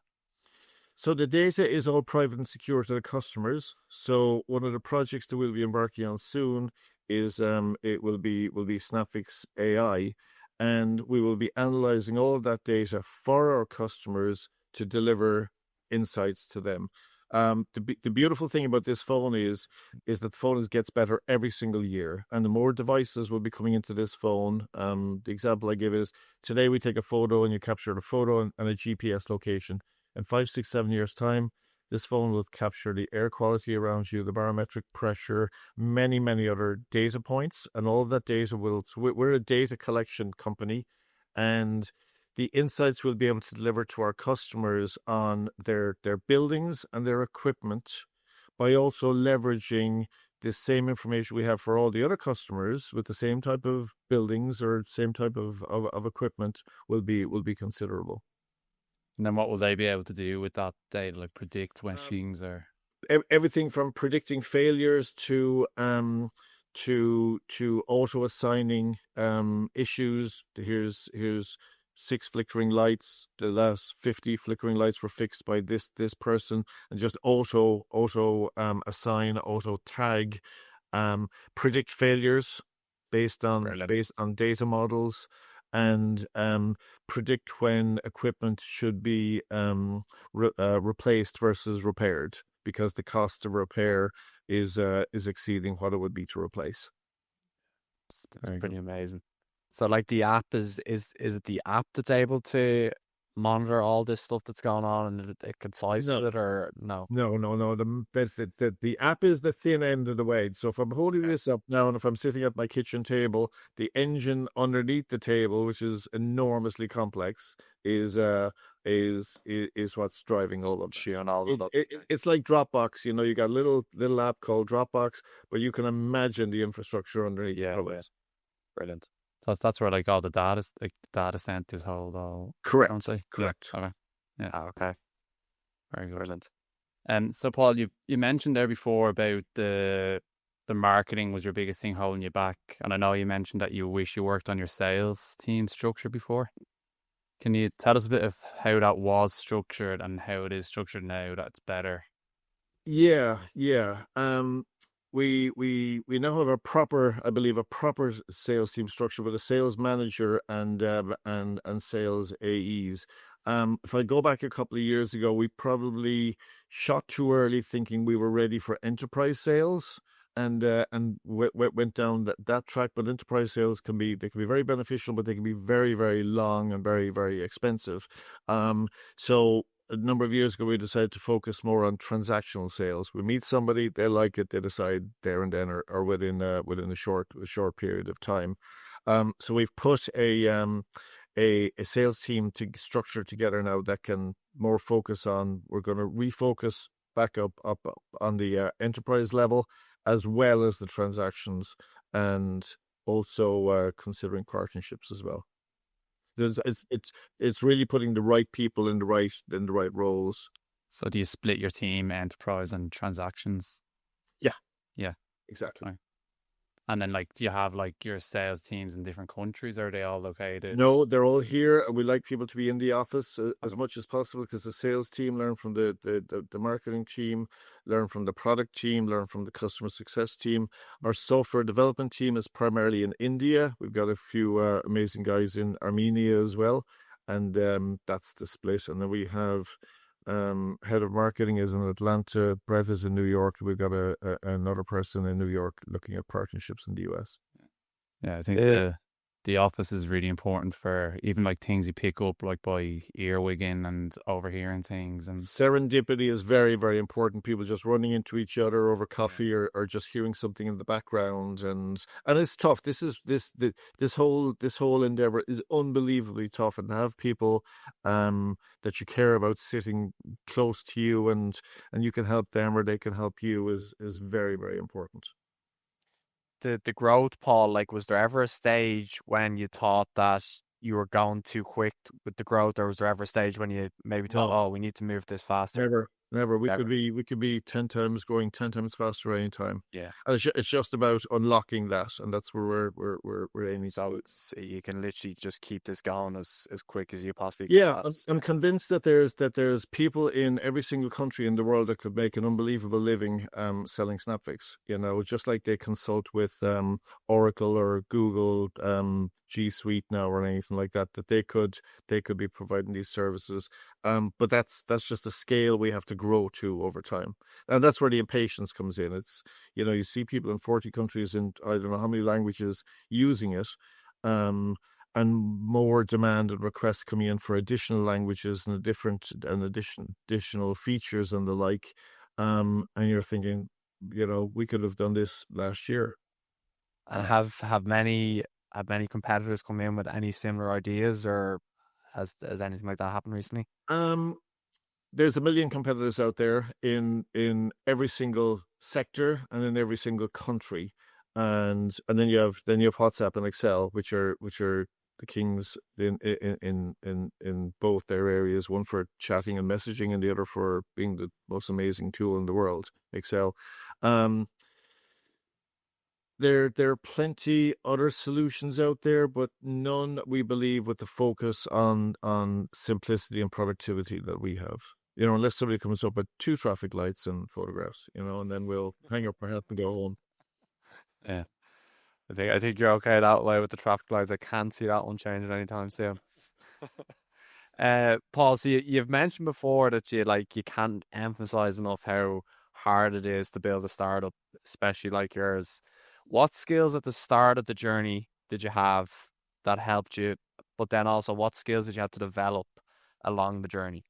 So the data is all private and secure to the customers. So one of the projects that we'll be embarking on soon is it will be Snapfix AI, and we will be analyzing all of that data for our customers to deliver insights to them. The beautiful thing about this phone is that the phone gets better every single year, and the more devices will be coming into this phone. The example I give is today we take a photo and you capture the photo and a GPS location. In 5, 6, 7 years' time, this phone will capture the air quality around you, the barometric pressure, many, many other data points, and all of that data will. So we're a data collection company, and the insights we'll be able to deliver to our customers on their buildings and their equipment, by also leveraging the same information we have for all the other customers with the same type of buildings or same type of equipment, will be considerable. And then what will they be able to do with that data, like predict when things are? Everything from predicting failures to auto assigning issues. Here's 6 flickering lights. The last 50 flickering lights were fixed by this person, and just auto assign, auto tag, predict failures based on data models, and predict when equipment should be replaced versus repaired, because the cost of repair is exceeding what it would be to replace. It's pretty amazing. So, like, the app is it the app that's able to monitor all this stuff that's going on, and it concise it, or no? No. The app is the thin end of the wedge. So if I'm holding this up now, and if I'm sitting at my kitchen table, the engine underneath the table, which is enormously complex, is what's driving all of it. It's like Dropbox. You got a little app called Dropbox, but you can imagine the infrastructure underneath. Yeah. Brilliant. So that's where like all the data centers hold all. Correct. Correct. Okay. Yeah. Okay. Very good. Brilliant. So Paul, you mentioned there before about the marketing was your biggest thing holding you back, and I know you mentioned that you wish you worked on your sales team structure before. Can you tell us a bit of how that was structured and how it is structured now that's better? Yeah. We now have a proper sales team structure with a sales manager and sales AEs. If I go back a couple of years ago, we probably shot too early, thinking we were ready for enterprise sales, and went down that track. But enterprise sales can be very beneficial, but they can be very, very long and very, very expensive. So a number of years ago, we decided to focus more on transactional sales. We meet somebody, they like it, they decide there and then, or within a short period of time. So we've put a sales team to structure together now that can more focus on. We're going to refocus back up on the enterprise level, as well as the transactions, and also considering partnerships as well. It's really putting the right people in the right roles. So do you split your team, enterprise and transactions? Yeah. Yeah. Exactly. Right. And then, like, do you have like your sales teams in different countries, or are they all located? No, they're all here. We like people to be in the office as much as possible, because the sales team learn from the marketing team, learn from the product team, learn from the customer success team. Our software development team is primarily in India. We've got a few amazing guys in Armenia as well, and that's the split. And then we have head of marketing is in Atlanta, Brett is in New York. We've got another person in New York looking at partnerships in the US. Yeah, I think the office is really important for even like things you pick up, like by earwigging and overhearing things. And serendipity is very, very important. People just running into each other over coffee, or just hearing something in the background, and it's tough. This whole endeavor is unbelievably tough, and to have people that you care about sitting close to you, and you can help them or they can help you, is very, very important. The growth, Paul, like, was there ever a stage when you thought that you were going too quick with the growth, or was there ever a stage when you maybe thought, No. oh, we need to move this faster? Never. We Never. could be 10 times faster anytime. Yeah. And it's just about unlocking that, and that's where we're aiming. So you can literally just keep this going as quick as you possibly Yeah, can. I'm convinced that there's people in every single country in the world that could make an unbelievable living selling Snapfix. You know, just like they consult with Oracle or Google G Suite now, or anything like that, that they could be providing these services. But that's just a scale we have to grow to over time, and that's where the impatience comes in. It's, you know, you see people in 40 countries in I don't know how many languages using it, and more demand and requests coming in for additional languages and additional features and the like. And you're thinking, you know, we could have done this last year. And have many competitors come in with any similar ideas, or has anything like that happened recently? There's a million competitors out there in every single sector and in every single country, and then you have WhatsApp and Excel, which are the kings in both their areas. One for chatting and messaging, and the other for being the most amazing tool in the world, Excel. There are plenty other solutions out there, but none, we believe, with the focus on simplicity and productivity that we have. You know, unless somebody comes up with 2 traffic lights and photographs, you know, and then we'll hang up our hat and go home. Yeah. I think you're okay that way with the traffic lights. I can't see that one changing anytime soon. Paul, so you've mentioned before that you can't emphasize enough how hard it is to build a startup, especially like yours. What skills at the start of the journey did you have that helped you? But then also, what skills did you have to develop along the journey?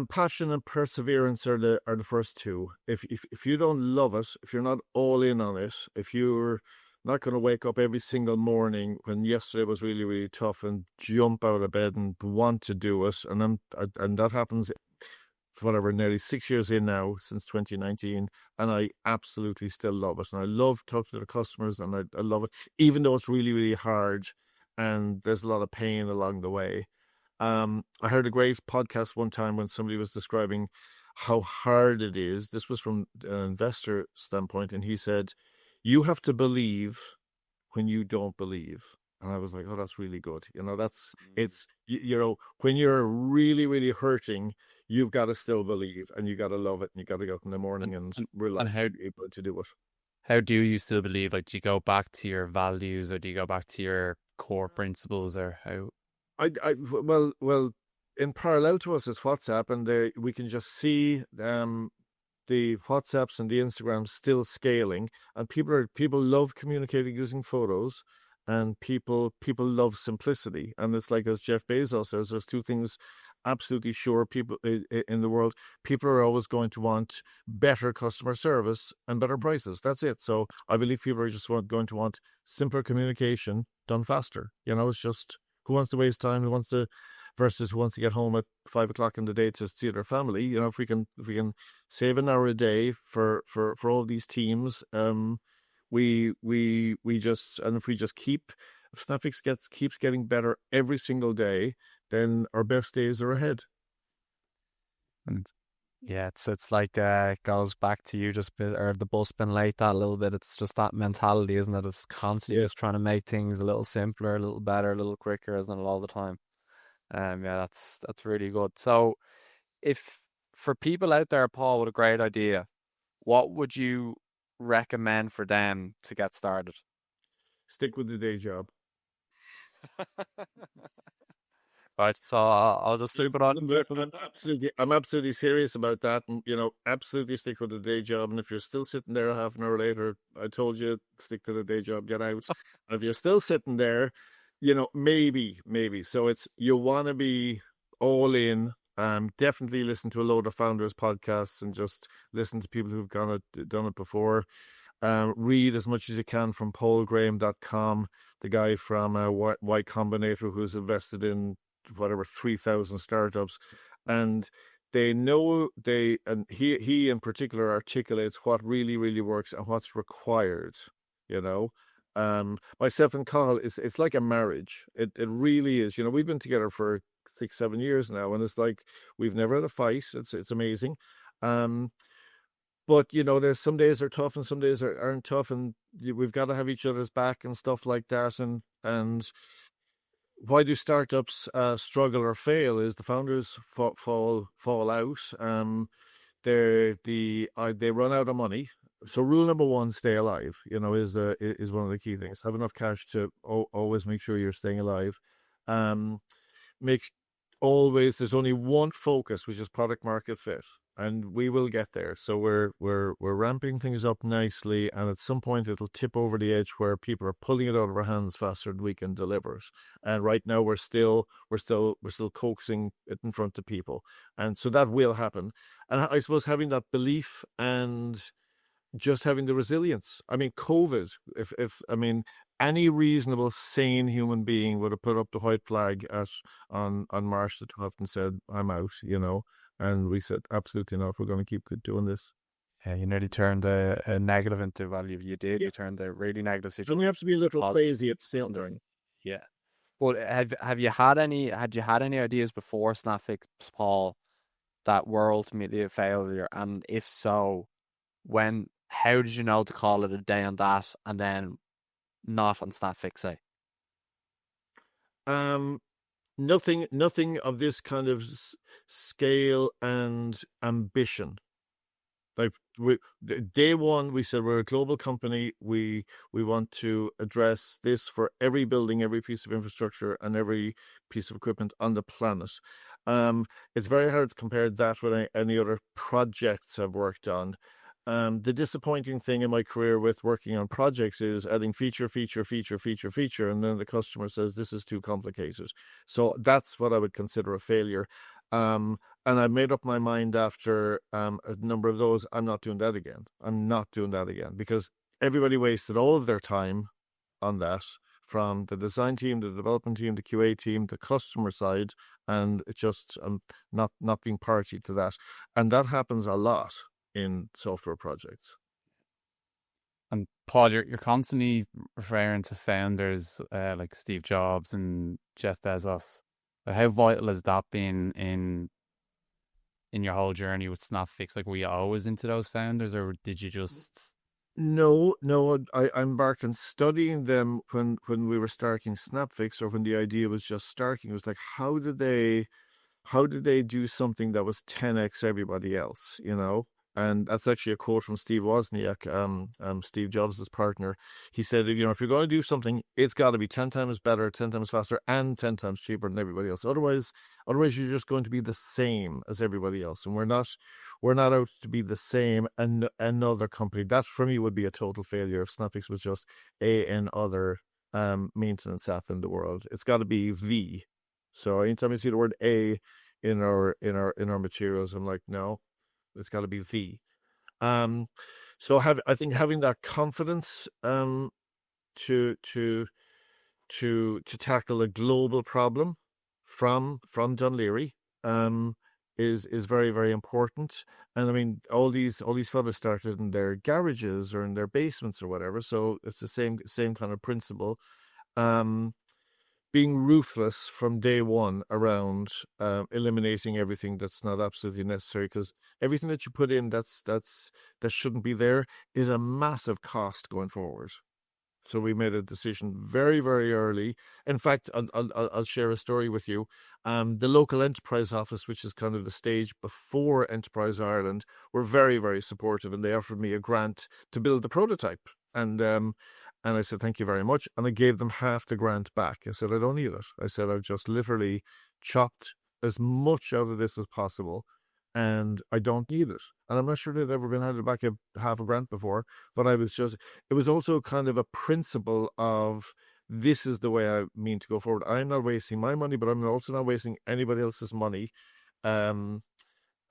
Passion and perseverance are the first two. If you don't love it, if you're not all in on it, if you're not going to wake up every single morning when yesterday was really, really tough and jump out of bed and want to do it, and that happens, whatever, nearly 6 years in now, since 2019, and I absolutely still love it. And I love talking to the customers, and I love it, even though it's really, really hard and there's a lot of pain along the way. I heard a great podcast one time when somebody was describing how hard it is. This was from an investor standpoint, and he said, you have to believe when you don't believe. And I was like, oh, that's really good. You know, it's, you know, when you're really, really hurting, you've got to still believe, and you got to love it, and you got to go up in the morning and rely on able to do it. How do you still believe? Like, do you go back to your values, or do you go back to your core principles, or how? Well, in parallel to us is WhatsApp, and we can just see the WhatsApps and the Instagrams still scaling, and people love communicating using photos, and people love simplicity. And it's like, as Jeff Bezos says, there's two things absolutely sure people in the world: people are always going to want better customer service and better prices. That's it. So I believe people are just going to want simpler communication done faster. It's just, who wants to waste time? Who wants to versus who wants to get home at 5 o'clock in the day to see their family? If we can save an hour a day for all these teams, we just, and if we just if Snapfix keeps getting better every single day, then our best days are ahead. And yeah, it's like it goes back to you or the bus being late that a little bit. It's just that mentality, isn't it? It's constantly just trying to make things a little simpler, a little better, a little quicker, isn't it, all the time? Yeah, that's really good. So, if for people out there, Paul, with a great idea, what would you recommend for them to get started? Stick with the day job. Right, so I'll just sleep it on. I'm absolutely serious about that, and absolutely stick with the day job. And if you're still sitting there half an hour later, I told you, stick to the day job, get out. And if you're still sitting there, maybe. So you want to be all in. Definitely listen to a load of founders podcasts and just listen to people who've done it before. Read as much as you can from paulgraham.com, the guy from Y Combinator, who's invested in whatever 3,000 startups, and and he in particular articulates what really, really works and what's required. Myself and Carl, it's like a marriage. It really is. We've been together for 6-7 years now, and it's like we've never had a fight. It's amazing. But there's some days are tough and some days aren't tough, and we've got to have each other's back and stuff like that. And why do startups struggle or fail is the founders fall out. They run out of money. So rule number one, stay alive. Is one of the key things. Have enough cash to always make sure you're staying alive. There's only one focus, which is product market fit, and we will get there. So we're ramping things up nicely, and at some point it'll tip over the edge where people are pulling it out of our hands faster than we can deliver it. And right now we're still coaxing it in front of people, and so that will happen. And I suppose having that belief and just having the resilience. I mean, COVID, if any reasonable, sane human being would have put up the white flag on March the 12th and said, I'm out, and we said, absolutely not, we're going to keep doing this. Yeah, you nearly turned a negative into value. You did. Yeah. You turned a really negative situation. And we have to be a little crazy at the same time. Yeah. Well, have you had any ideas before Snapfix, Paul, that were ultimately a failure? And if so, how did you know to call it a day on that and then not on Snapfix, say? Nothing of this kind of scale and ambition. Like day one, we said we're a global company. We want to address this for every building, every piece of infrastructure, and every piece of equipment on the planet. It's very hard to compare that with any other projects I've worked on. The disappointing thing in my career with working on projects is adding feature, and then the customer says this is too complicated. So that's what I would consider a failure. And I made up my mind after a number of those. I'm not doing that again because everybody wasted all of their time on that, from the design team, the development team, the QA team, the customer side, and it just not being party to that. And that happens a lot in software projects. And Paul, you're constantly referring to founders like Steve Jobs and Jeff Bezos. How vital has that been in your whole journey with Snapfix? Like, were you always into those founders, or did you just? No. I embarked on studying them when we were starting Snapfix, or when the idea was just starting. It was like, how did they do something that was 10x everybody else? And that's actually a quote from Steve Wozniak, Steve Jobs' partner. He said, if you're going to do something, it's got to be 10 times better, 10 times faster, and 10 times cheaper than everybody else. Otherwise you're just going to be the same as everybody else. And we're not out to be the same and another company. That for me would be a total failure if Snapfix was just another maintenance app in the world. It's got to be the. So anytime I see the word a in our materials, I'm like, no, it's got to be the. So I think having that confidence to tackle a global problem from Dunleary is very, very important. And I mean, all these fellas started in their garages or in their basements or whatever, so it's the same kind of principle. Being ruthless from day one around eliminating everything that's not absolutely necessary, because everything that you put in that shouldn't be there is a massive cost going forward. So we made a decision very, very early. In fact, I'll share a story with you. The local enterprise office, which is kind of the stage before Enterprise Ireland, were very, very supportive, and they offered me a grant to build the prototype. And I said, thank you very much. And I gave them half the grant back. I said, I don't need it. I said, I've just literally chopped as much out of this as possible, and I don't need it. And I'm not sure they'd ever been handed back half a grant before, but it was also kind of a principle of, this is the way I mean to go forward. I'm not wasting my money, but I'm also not wasting anybody else's money on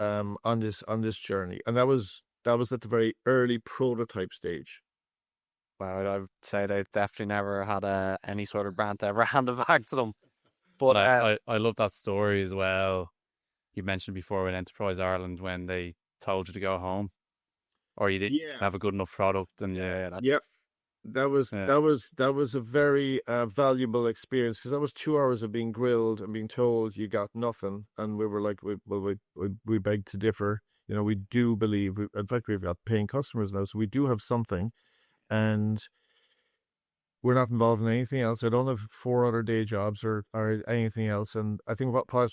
this journey. And that was at the very early prototype stage. Wow, I would say they've definitely never had any sort of grant ever handed back to them. But I love that story as well. You mentioned before with Enterprise Ireland when they told you to go home, or you didn't have a good enough product, and that was a very valuable experience, because that was 2 hours of being grilled and being told you got nothing, and we were like, we beg to differ. We do believe, in fact, we've got paying customers now, so we do have something, and we're not involved in anything else. I don't have 4 other day jobs or anything else. And I think what a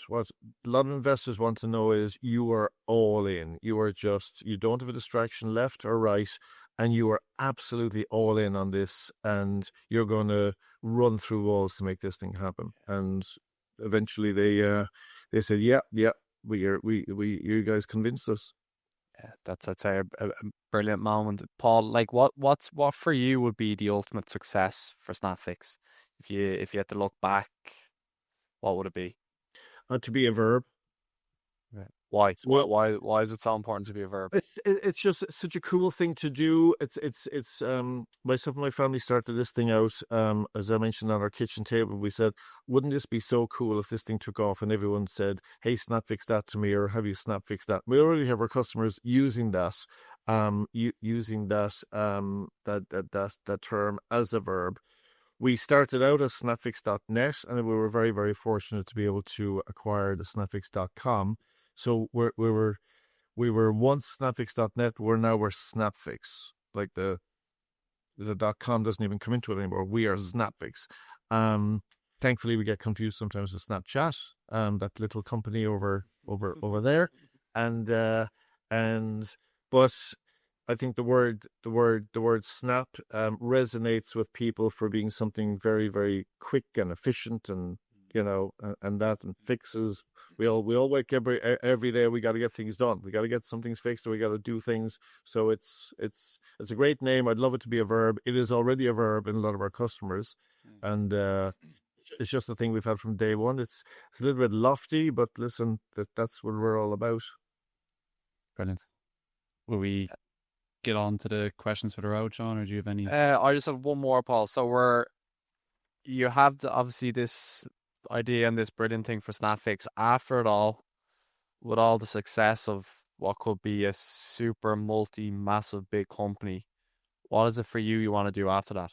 lot of investors want to know is you are all in. You don't have a distraction left or right, and you are absolutely all in on this, and you're going to run through walls to make this thing happen. And eventually they said, yeah, you guys convinced us. Yeah, that's, I'd say, a brilliant moment. Paul, like what for you would be the ultimate success for Snapfix? If you had to look back, what would it be? To be a verb. Right. Why? Well, why is it so important to be a verb? It's just such a cool thing to do. It's myself and my family started this thing out. As I mentioned, on our kitchen table, we said, wouldn't this be so cool if this thing took off? And everyone said, hey, Snapfix that to me, or have you Snapfix that? We already have our customers using that, that term as a verb. We started out as snapfix.net, and we were very, very fortunate to be able to acquire the snapfix.com. So we were once snapfix.net, we're Snapfix. Like the .com doesn't even come into it anymore. We are Snapfix. Thankfully, we get confused sometimes with Snapchat, that little company over there, but I think the word snap resonates with people for being something very, very quick and efficient, and and fixes. We all wake every day. We got to get things done. We got to get some things fixed, or we got to do things. So it's a great name. I'd love it to be a verb. It is already a verb in a lot of our customers, and it's just a thing we've had from day one. It's a little bit lofty, but listen, that's what we're all about. Brilliant. Will we get on to the questions for the road, Sean, or do you have any? I just have one more, Paul. So you have obviously this idea and this brilliant thing for Snapfix. After it all, with all the success of what could be a super massive big company, what is it for you want to do after that?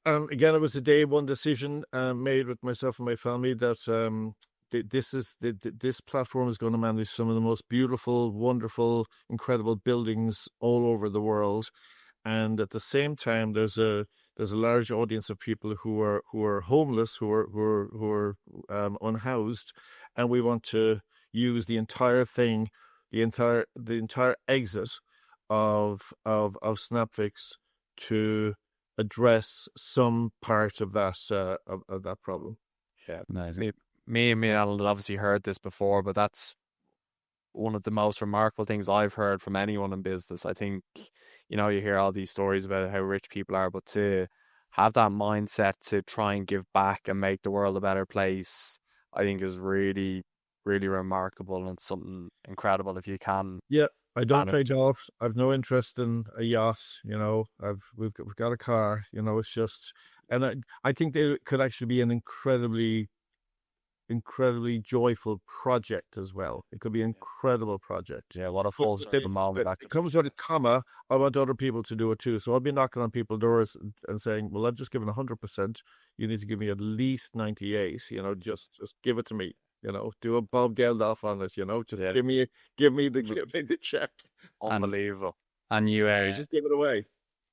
Again, it was a day one decision made with myself and my family that this platform is going to manage some of the most beautiful, wonderful, incredible buildings all over the world, and at the same time, there's a large audience of people who are homeless, who are unhoused, and we want to use the entire thing the entire exit of Snapfix to address some part of that of that problem. Yeah. Amazing. Me and Alan had obviously heard this before, but that's one of the most remarkable things I've heard from anyone in business. I think, you know, you hear all these stories about how rich people are, but to have that mindset to try and give back and make the world a better place, I think is really, really remarkable and something incredible if you can. Yeah, I don't manage. play golf. I've no interest in a yacht. You know, we've got a car. You know, it's just, and I think they could actually be an incredibly joyful project as well. It could be an incredible project. Yeah, what a full circle moment that It comes with a comma. I want other people to do it too. So I'll be knocking on people's doors and saying, "Well, I've just given 100%. You need to give me at least 98. You know, just give it to me. You know, do a Bob Geldof on it. You know, just Yeah. give me the check. unbelievable. And you Just give it away."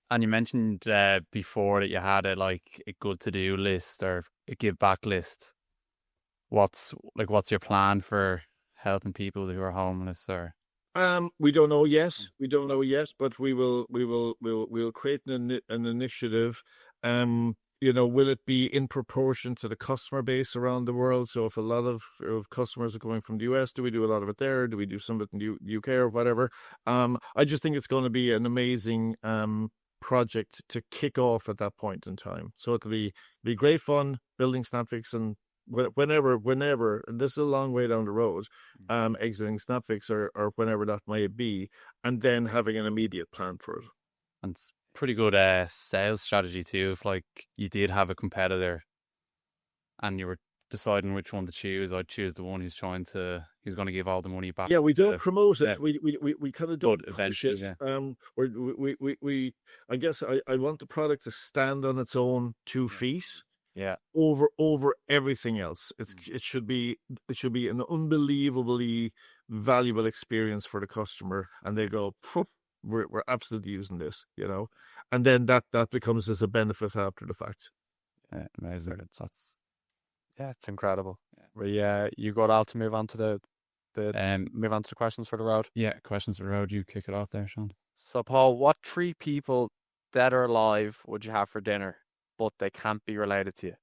and you mentioned before that you had a good to do list or a give back list. What's your plan for helping people who are homeless or? We don't know yet. We don't know yet, but we'll create an initiative. You know, will it be in proportion to the customer base around the world? So if a lot of customers are coming from the US, do we do a lot of it there? Do we do some of it in the UK or whatever? I just think it's going to be an amazing project to kick off at that point in time. So it'll be great fun building Snapfix and whenever, and this is a long way down the road, exiting Snapfix or whenever that may be, and then having an immediate plan for it. And it's pretty good sales strategy too. If you did have a competitor and you were deciding which one to choose, I'd choose the one who's going to give all the money back. Yeah, we don't promote it. Yeah. We kind of don't But push eventually, it. yeah. We I guess I want the product to stand on its own 2 feet. Yeah. Over everything else. It should be an unbelievably valuable experience for the customer, and they go, we're absolutely using this, you know, and then that becomes as a benefit after the fact. Yeah, amazing. It's incredible. You got Al to move on to move on to the questions for the road. Yeah, questions for the road. You kick it off there, Sean. So Paul, what 3 people, dead or alive, would you have for dinner, but they can't be related to you?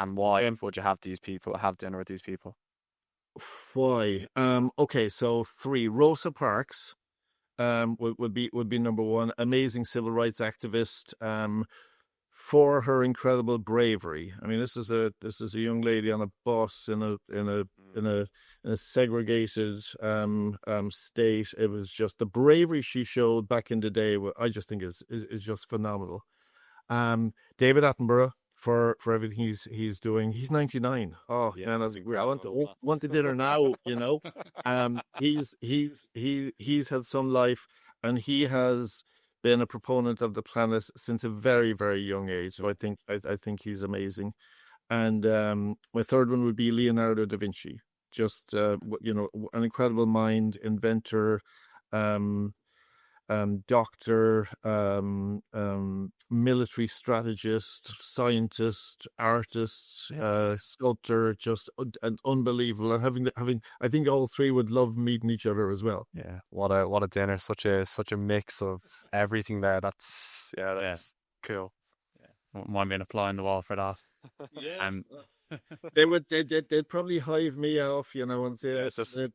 And why would you have dinner with these people? Why? Okay, so 3. Rosa Parks would be number 1. Amazing civil rights activist, for her incredible bravery. I mean, this is a young lady on a bus in a segregated state. It was just the bravery she showed back in the day. I just think is just phenomenal. David Attenborough for everything he's doing. He's 99. Oh yeah, man, I want the dinner now. You know, he's had some life, and he has been a proponent of the planet since a very, very young age. So I think he's amazing. And my third one would be Leonardo da Vinci. Just you know, an incredible mind, inventor, doctor, military strategist, scientist, artist, sculptor, just an unbelievable. And I think all 3 would love meeting each other as well. Yeah, what a dinner! Such a mix of everything there. That's cool. Wouldn't mind being a fly on the wall for that. Yeah. They'd probably hive me off, you know, and say,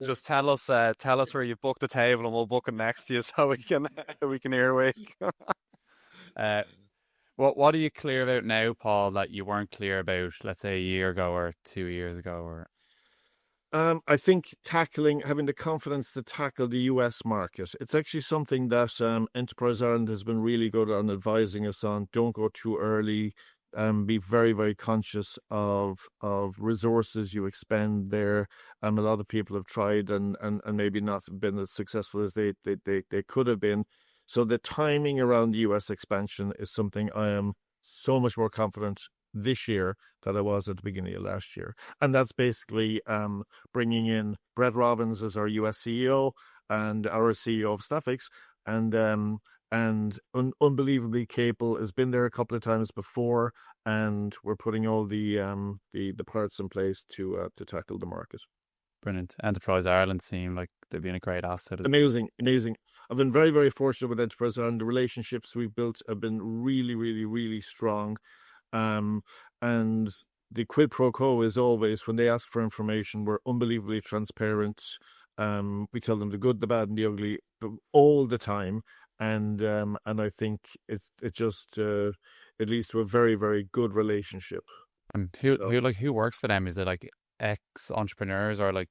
just tell us where you've booked the table and we'll book it next to you so we can earwig. What are you clear about now, Paul, that you weren't clear about, let's say, a year ago or 2 years ago? Or I think having the confidence to tackle the US market. It's actually something that Enterprise Ireland has been really good on advising us on. Don't go too early. Be very, very conscious of resources you expend there. A lot of people have tried and maybe not been as successful as they could have been. So the timing around the US expansion is something I am so much more confident this year than I was at the beginning of last year. And that's basically bringing in Brett Robbins as our US CEO and our CEO of Snapfix, and unbelievably capable, has been there a couple of times before, and we're putting all the parts in place to tackle the market. Brilliant. Enterprise Ireland seem like they've been a great asset. Amazing, amazing. I've been very, very fortunate with Enterprise Ireland. The relationships we've built have been really, really, really strong. And the quid pro quo is always when they ask for information, we're unbelievably transparent. We tell them the good, the bad, and the ugly all the time. And I think it just it leads to a very, very good relationship. And who works for them? Is it like ex entrepreneurs or like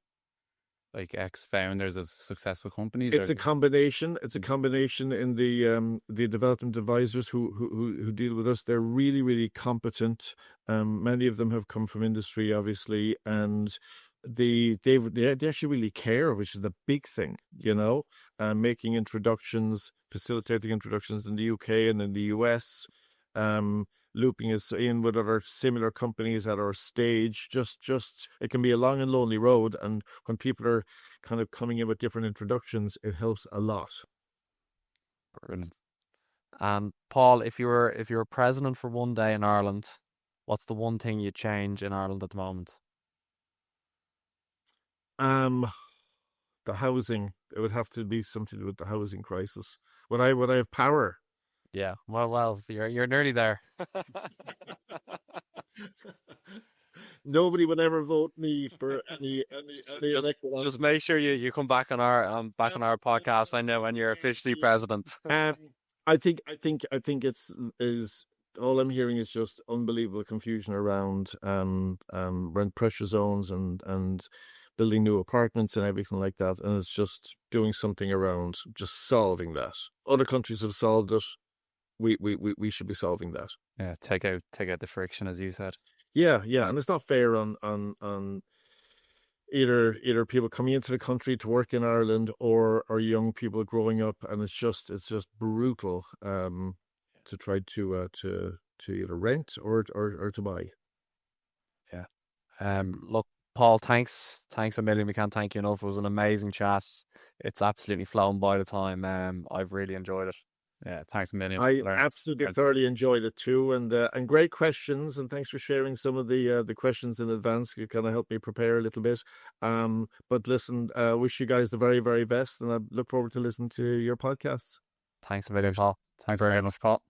ex founders of successful companies? It's a combination. It's a combination in the development advisors who deal with us. They're really, really competent. Many of them have come from industry, obviously, and they actually really care, which is the big thing, making introductions, facilitating introductions in the UK and in the US, looping us in with other similar companies at our stage. Just it can be a long and lonely road, and when people are kind of coming in with different introductions, it helps a lot. Brilliant. And Paul, if you were president for one day in Ireland, what's the one thing you'd change in Ireland at the moment? The housing. It would have to be something with the housing crisis. Would I have power? Yeah. Well, you're nearly there. Nobody would ever vote me for any just make sure you come back on our podcast when you're officially president. I think it's all I'm hearing is just unbelievable confusion around rent pressure zones and building new apartments and everything like that, and it's just doing something around just solving that. Other countries have solved it. We should be solving that. Yeah, take out the friction, as you said. Yeah, and it's not fair on either people coming into the country to work in Ireland or young people growing up, and it's just brutal to try to either rent or to buy. Yeah. Look, Paul, thanks a million. We can't thank you enough. It was an amazing chat. It's absolutely flown by the time. I've really enjoyed it. Yeah, thanks a million. I absolutely thoroughly enjoyed it too, and great questions, and thanks for sharing some of the questions in advance. You kind of helped me prepare a little bit. But listen, wish you guys the very, very best, and I look forward to listening to your podcasts. Thanks a million, Paul. Thanks very much, Paul.